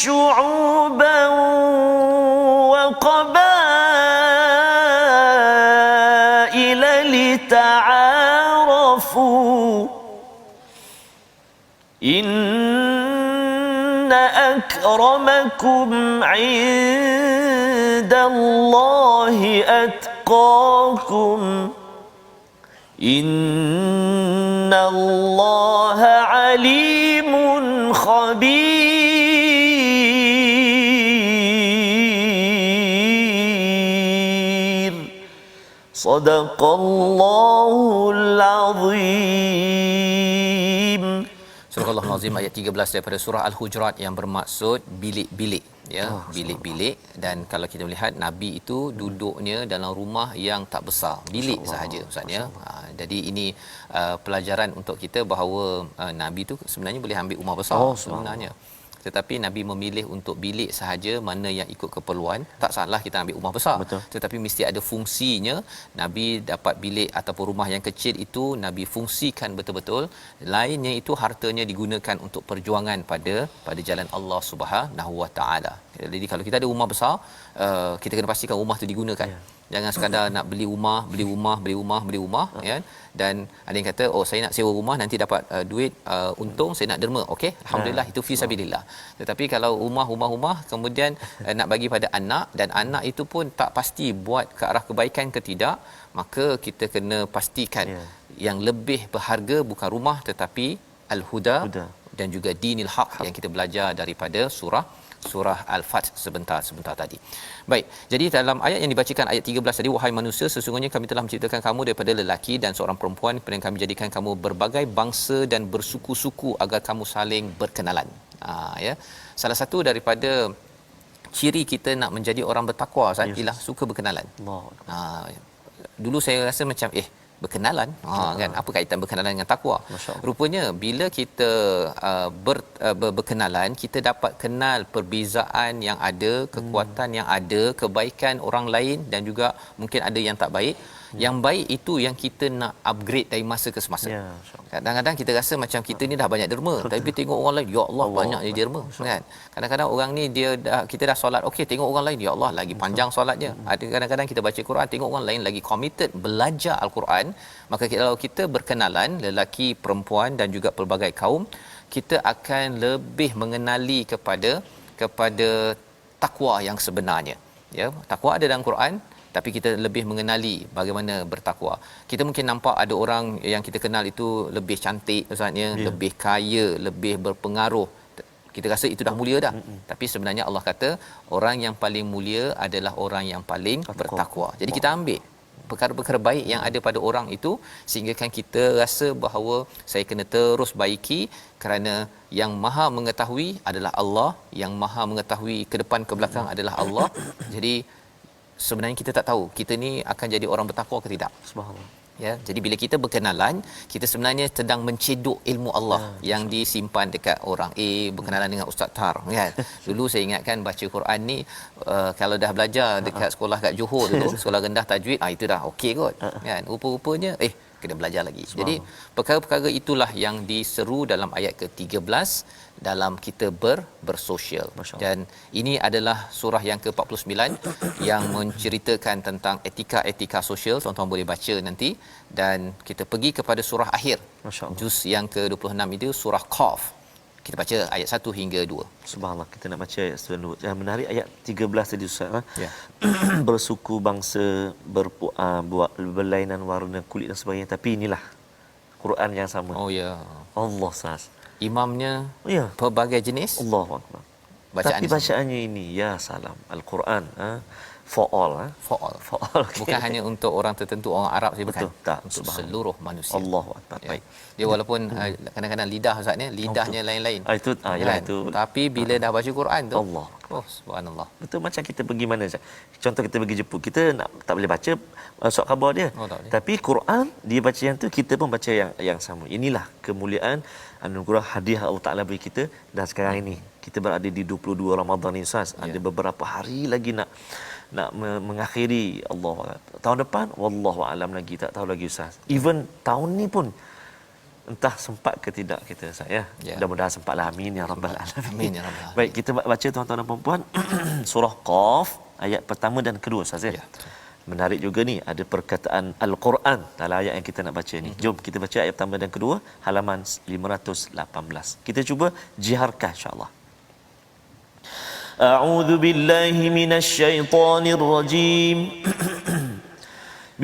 S1: شعوبا وقبائل لتعارفوا إن أكرمكم عند الله أتقاكم إن الله عليم خبير. صدق الله العظيم.
S2: Surah Al-Azim ayat 13 daripada surah Al-Hujurat yang bermaksud bilik-bilik, ya, bilik-bilik. Dan kalau kita melihat Nabi itu duduknya dalam rumah yang tak besar, bilik sahaja, Ustaz, ya. Jadi ini pelajaran untuk kita bahawa Nabi itu sebenarnya boleh ambil rumah besar sebenarnya. Tetapi Nabi memilih untuk bilik sahaja, mana yang ikut keperluan. Tak salah kita ambil rumah besar.
S1: Betul.
S2: Tetapi mesti ada fungsinya. Nabi dapat bilik ataupun rumah yang kecil itu Nabi fungsikan betul-betul. Lainnya itu hartanya digunakan untuk perjuangan pada jalan Allah Subhanahu Wa Taala. Jadi kalau kita ada rumah besar, kita kena pastikan rumah tu digunakan. Jangan sekadar nak beli rumah, ya. Dan ada yang kata, oh saya nak sewa rumah nanti dapat duit untung, saya nak derma. Okey, alhamdulillah, itu fi sabilillah. Tetapi kalau rumah kemudian nak bagi pada anak, dan anak itu pun tak pasti buat ke arah kebaikan ke tidak, maka kita kena pastikan yang lebih berharga bukan rumah tetapi al-huda dan juga dinil haq yang kita belajar daripada surah Al-Fath sebentar tadi. Baik, jadi dalam ayat yang dibacakan ayat 13 tadi, wahai manusia, sesungguhnya kami telah menciptakan kamu daripada lelaki dan seorang perempuan, dan kami jadikan kamu berbagai bangsa dan bersuku-suku agar kamu saling berkenalan. Ya. Salah satu daripada ciri kita nak menjadi orang bertakwa, ialah suka berkenalan. Dulu saya rasa macam berkenalan, kan, apa kaitan berkenalan dengan takwa? Rupanya bila kita berkenalan, kita dapat kenal perbezaan yang ada, kekuatan yang ada, kebaikan orang lain, dan juga mungkin ada yang tak baik. Yang baik itu yang kita nak upgrade dari masa ke semasa. Kadang-kadang kita rasa macam kita ni dah banyak derma, tapi tengok orang lain, ya Allah, banyak je derma, kan. Kadang-kadang orang ni kita dah solat, okey, tengok orang lain, ya Allah, lagi panjang solatnya. Ada kadang-kadang kita baca Quran, tengok orang lain lagi committed belajar Al-Quran. Maka kalau kita berkenalan, lelaki, perempuan dan juga pelbagai kaum, kita akan lebih mengenali kepada takwa yang sebenarnya. Ya, takwa ada dalam Quran, tapi kita lebih mengenali bagaimana bertakwa. Kita mungkin nampak ada orang yang kita kenal itu lebih cantik ustaznya, lebih kaya, lebih berpengaruh. Kita rasa itu dah mulia dah. Tapi sebenarnya Allah kata orang yang paling mulia adalah orang yang paling bertakwa. Jadi kita ambil perkara-perkara baik yang ada pada orang itu sehingga kan kita rasa bahawa saya kena terus baiki kerana yang maha mengetahui adalah Allah, yang maha mengetahui ke depan ke belakang adalah Allah. Jadi sebenarnya kita tak tahu kita ni akan jadi orang bertakwa ke tidak.
S1: Subhanallah.
S2: Ya, jadi bila kita berkenalan, kita sebenarnya sedang mencedok ilmu Allah yang disimpan dekat orang. Berkenalan dengan Ustaz Tar, kan. Dulu saya ingatkan baca Quran ni kalau dah belajar dekat sekolah kat Johor dulu, sekolah rendah tajwid, itu dah okey kot. Kan. Rupa-rupanya kena belajar lagi. Jadi perkara-perkara itulah yang diseru dalam ayat ke-13 dalam kita bersosial. Dan ini adalah surah yang ke-49 yang menceritakan tentang etika-etika sosial. Tuan-tuan boleh baca nanti, dan kita pergi kepada surah akhir. Juz yang ke-26 itu surah Qaf. Kita baca ayat 1 hingga 2.
S1: Subhanallah, kita nak baca ayat 1 yang menarik ayat 13 tadi Ustaz. Bersuku bangsa, buat berlainan warna kulit dan sebagainya, tapi inilah Quran yang sama. Allah Ustaz.
S2: Imamnya pelbagai jenis.
S1: Allahu Akbar. Tapi bacaannya ini ya salam Al-Quran for all.
S2: For all. Okay. Bukan hanya untuk orang tertentu, orang Arab saja, bukan.
S1: Tak,
S2: untuk seluruh manusia.
S1: Allahu Akbar. Baik.
S2: Dia walaupun kadang-kadang lidah Ustaz ni, lidahnya lain-lain.
S1: Itu yalah itu.
S2: Tapi bila dah baca Quran tu,
S1: Allah.
S2: Subhanallah.
S1: Betul, macam kita pergi mana Ustaz? Contoh kita pergi Jepun, kita tak boleh baca surat khabar dia. Tapi Quran dia baca yang tu, kita pun baca yang sama. Inilah kemuliaan anugerah hadiah Allah Taala beri kita. Dan sekarang ini kita berada di 22 Ramadan ni Ustaz. Ada beberapa hari lagi nak mengakhiri. Allah tahun depan wallahu alam lagi, tak tahu lagi Ustaz. Even tahun ni pun entah sempat ke tidak kita Ustaz ya. Mudah-mudahan sempatlah, amin ya rabbal alamin.
S2: Amin ya rabbal alamin.
S1: Baik, kita baca tuan-tuan dan puan-puan surah Qaf ayat pertama dan kedua Ustaz ya. Menarik juga ni, ada perkataan Al-Quran dalam ayat yang kita nak baca ni. Jom kita baca ayat pertama dan kedua, halaman 518. Kita cuba jiharkan insya-Allah. A'udzu billahi minasy syaithanir rajim.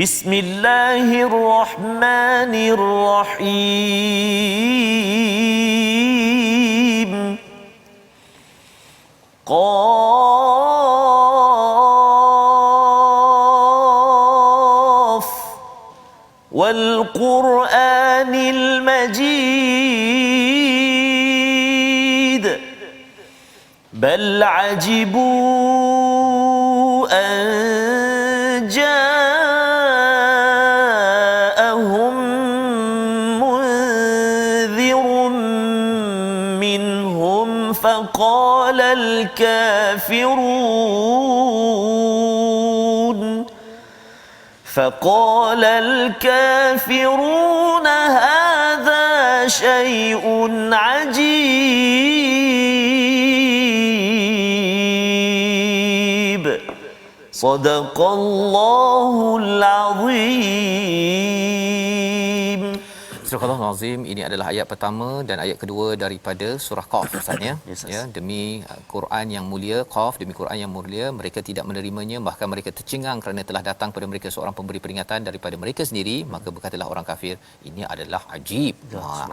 S1: Bismillahirrahmanirrahim. Qaf wal Qur'anil Majid. Bal ajibu an ja'ahum munzirun minhum faqala الكافرون هذا شيء عجيب. صدق الله العظيم.
S2: Surah Al-Azim ini adalah ayat pertama dan ayat kedua daripada surah Qaf Ustaz ya. Demi Quran yang mulia, Qaf, demi Quran yang mulia, mereka tidak menerimanya, bahkan mereka tercengang kerana telah datang pada mereka seorang pemberi peringatan daripada mereka sendiri. Maka berkatalah orang kafir, ini adalah ajib.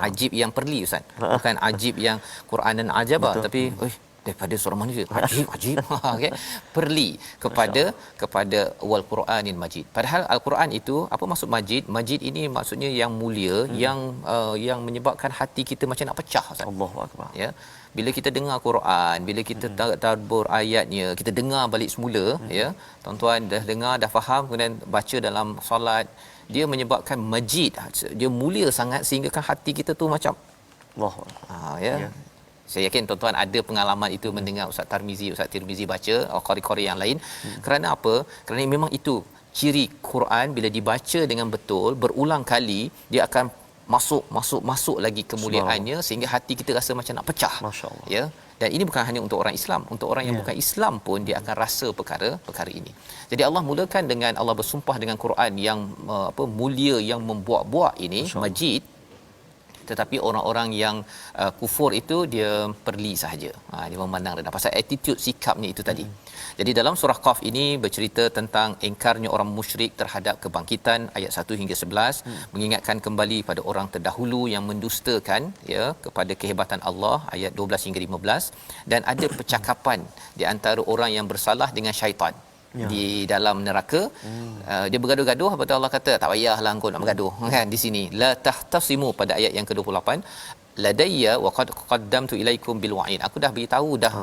S2: Ajib yang perli Ustaz. Bukan ajib yang Quranan ajabah, tapi daripada seorang manusia ajib okey, perli kepada wal Quranil Majid. Padahal al-Quran itu, apa maksud majid? Majid ini maksudnya yang mulia, yang menyebabkan hati kita macam nak pecah Ustaz.
S1: Allahu Akbar.
S2: Ya, bila kita dengar Quran, bila kita tadabbur ayatnya, kita dengar balik semula, ya, tuan-tuan dah dengar, dah faham, kemudian baca dalam solat, dia menyebabkan majid, dia mulia sangat sehingga kan hati kita tu macam
S1: Allahu
S2: ya. Saya yakin tuan-tuan ada pengalaman itu mendengar Ustaz Tirmizi baca, atau qari-qari yang lain. Kerana apa? Kerana memang itu ciri Quran, bila dibaca dengan betul berulang kali, dia akan masuk lagi kemuliaannya sehingga hati kita rasa macam nak pecah.
S1: Masya-Allah.
S2: Ya. Dan ini bukan hanya untuk orang Islam, untuk orang yang bukan Islam pun dia akan rasa perkara ini. Jadi Allah mulakan dengan Allah bersumpah dengan Quran yang mulia, yang membuak-buak ini, Majid. tetapi orang-orang yang kufur itu dia perli sahaja. Dia memandang rendah pasal attitude, sikapnya itu tadi. Jadi dalam surah Qaf ini bercerita tentang engkarnya orang musyrik terhadap kebangkitan, ayat 1 hingga 11, mengingatkan kembali pada orang terdahulu yang mendustakan ya kepada kehebatan Allah, ayat 12 hingga 15, dan ada percakapan di antara orang yang bersalah dengan syaitan. Di dalam neraka, dia bergaduh-gaduh, betul Allah kata tak payahlah engkau nak bergaduh kan. Di sini la tahtasimu pada ayat yang ke-28, ladayya wa qad qaddamtu ilaikum bil wa'id, aku dah beritahu dah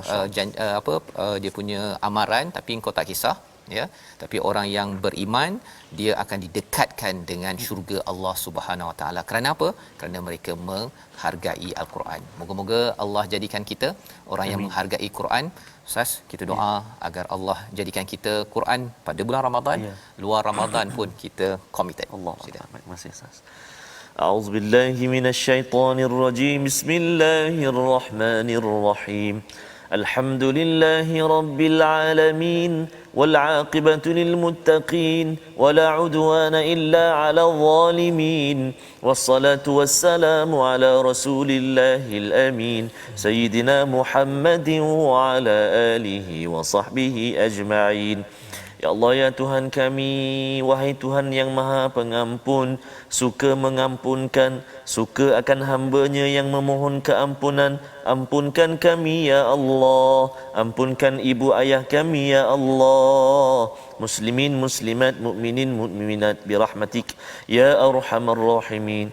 S2: dia punya amaran, tapi engkau tak kisah ya. Tapi orang yang beriman dia akan didekatkan dengan syurga Allah Subhanahu Wa Taala. Kerana apa? Kerana mereka menghargai al-Quran. Moga-moga Allah jadikan kita orang yang menghargai Quran. Ustaz, kita doa agar Allah jadikan kita Quran pada bulan Ramadan, luar Ramadan pun kita committed.
S1: Allah. Baik, masih Ustaz. A'udzu billahi minasyaitonir rajim. Bismillahirrahmanirrahim. Alhamdulillahi rabbil alamin wal 'aqibatu lil muttaqin wala 'udwana illa 'alal zalimin. Wassalatu wassalamu ala rasulillahil amin sayyidina Muhammadin wa ala alihi wa sahbihi ajma'in. Ya Allah, ya Tuhan kami, wahai Tuhan yang Maha Pengampun, suka mengampunkan, suka akan hamba-Nya yang memohon keampunan. Ampunkan kami ya Allah, ampunkan ibu ayah kami ya Allah, muslimin muslimat, mukminin mukminat birahmatik ya arhamar rahimin.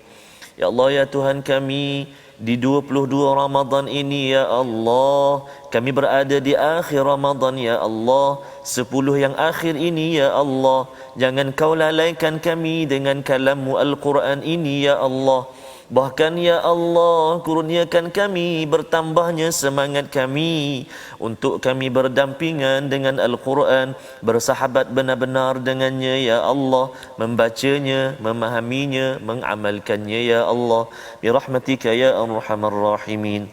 S1: Ya Allah, ya Tuhan kami, di 22 Ramadan ini ya Allah, kami berada di akhir Ramadan ya Allah, 10 yang akhir ini ya Allah, jangan kau lalaikan kami dengan kalam-Mu Al-Quran ini ya Allah. Bahkan ya Allah, kurniakan kami bertambahnya semangat kami untuk kami berdampingan dengan Al-Quran, bersahabat benar-benar dengannya ya Allah, membacanya, memahaminya, mengamalkannya ya Allah, birahmatika ya arhamar rahimin.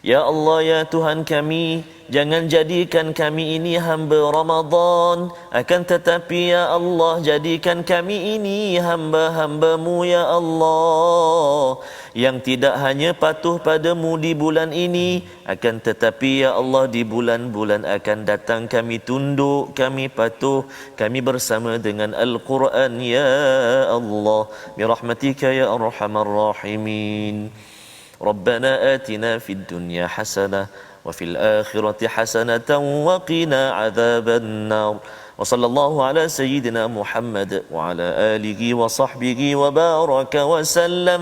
S1: Ya Allah, ya Tuhan kami, jangan jadikan kami ini hamba Ramadan, akan tetapi ya Allah, jadikan kami ini hamba-hamba-Mu ya Allah, yang tidak hanya patuh padamu di bulan ini, akan tetapi ya Allah di bulan-bulan akan datang kami tunduk, kami patuh, kami bersama dengan Al-Quran ya Allah, birahmatika ya arhamar rahimin. ربنا آتنا في الدنيا حسنة وفي الآخرة حسنة وقنا عذاب النار وصلى الله على سيدنا محمد وعلى آله وصحبه وبارك وسلم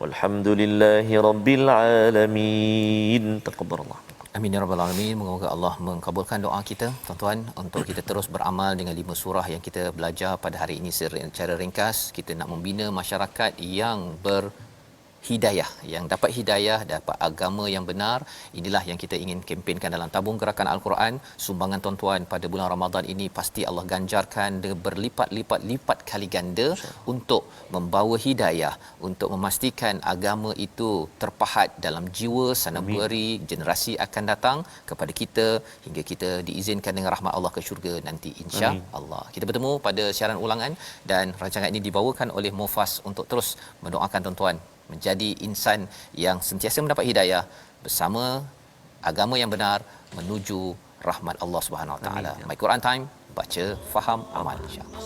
S1: والحمد لله رب العالمين. تقبل الله.
S2: Amin ya rabbal alamin. Moga Allah mengabulkan doa kita tuan-tuan untuk kita terus beramal dengan 5 surah yang kita belajar pada hari ini secara ringkas. Kita nak membina masyarakat yang hidayah, yang dapat hidayah, dapat agama yang benar. Inilah yang kita ingin kempenkan dalam tabung gerakan Al-Quran. Sumbangan tuan-tuan pada bulan Ramadan ini pasti Allah ganjarkan dengan berlipat-lipat kali ganda untuk membawa hidayah, untuk memastikan agama itu terpahat dalam jiwa sanubari generasi akan datang kepada kita, hingga kita diizinkan dengan rahmat Allah ke syurga nanti insya-Allah. Kita bertemu pada siaran ulangan, dan rancangan ini dibawakan oleh Mufas untuk terus mendoakan tuan-tuan menjadi insan yang sentiasa mendapat hidayah bersama agama yang benar menuju rahmat Allah Subhanahu Wa Taala. My Quran Time, baca, faham, amal, insya-Allah.